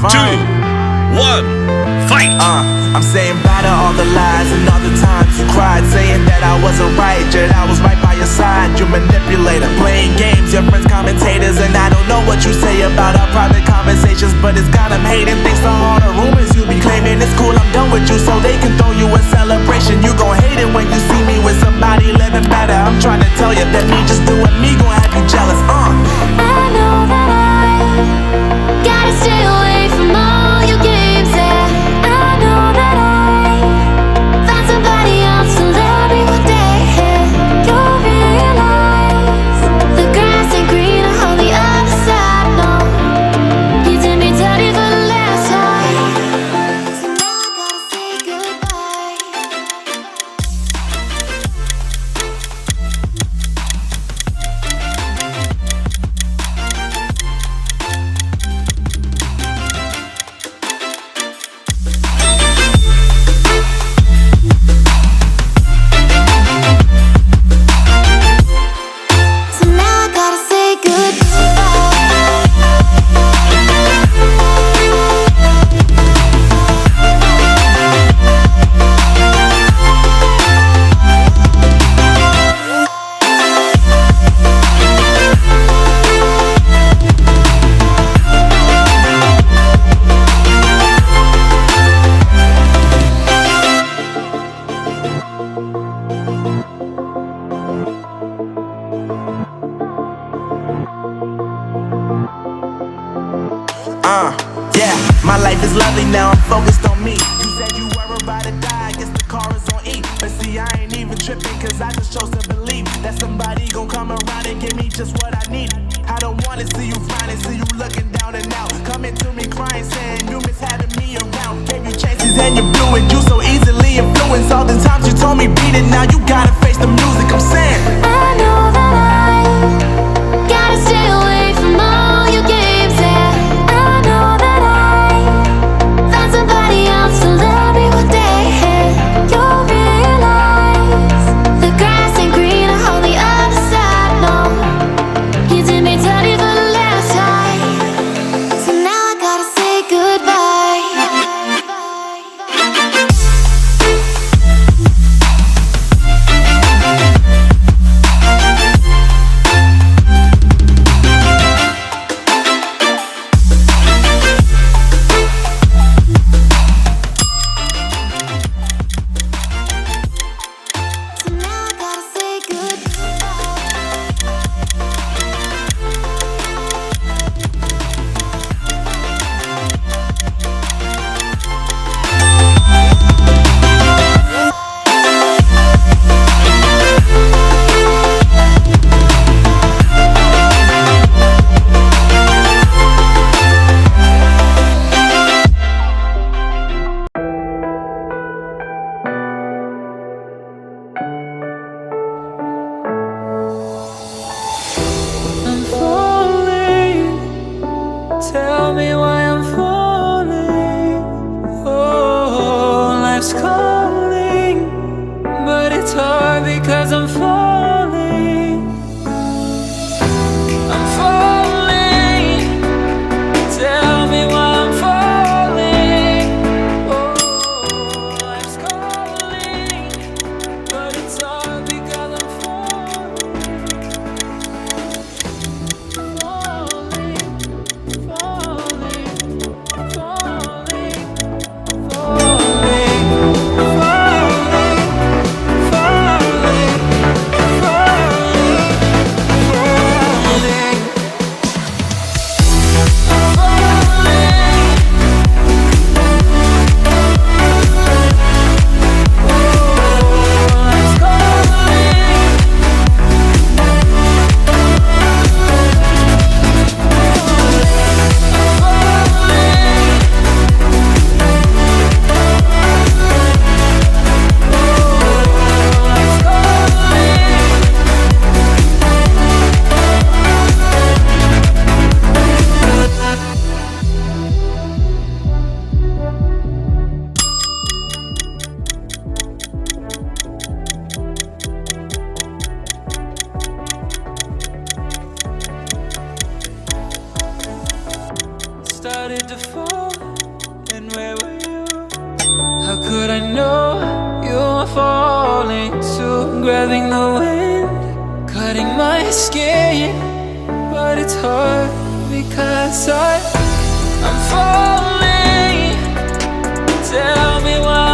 fight! I'm saying bye to all the lies and all the times you cried, saying that I wasn't right, yet I was right by your side. You manipulator, playing games, your friends commentators, and I don't know what you say about our private conversations, but it's got them hating. Thanks to all the rumors you be claiming. It's cool, I'm done with you, so they can throw you a celebration. You gon' hate it when you see me with somebody living better. I'm trying to tell you that me just doing me gon' have you jealous. I know that I gotta stay away from all your games, yeah. I know that I found somebody else to love me one day, yeah. You'll realize the grass ain't greener on the other side, no. You did me dirty for the last time, so now I gotta say goodbye. So now I gotta say goodbye. Yeah, my life is lovely now, I'm focused on me. You said you were about to die, I guess the car is on E. But see, I ain't even tripping, cause I just chose to believe that somebody gon' come around and give me just what I need. I don't wanna see you finding, see you looking down and out, coming to me crying, saying you miss having me around. Gave you chances and you blew it, you so easily influenced. All the times you told me beat it, now you gotta face the music. I'm saying I know that I gotta stay away from all your games, yeah. I know that I found somebody else to love me one day, yeah. You'll realize the grass ain't greener on the other side, no. You did me dirty for the last time, so now I gotta say goodbye. I know you are falling too. Grabbing the wind, cutting my skin, but it's hard because I'm falling. Tell me why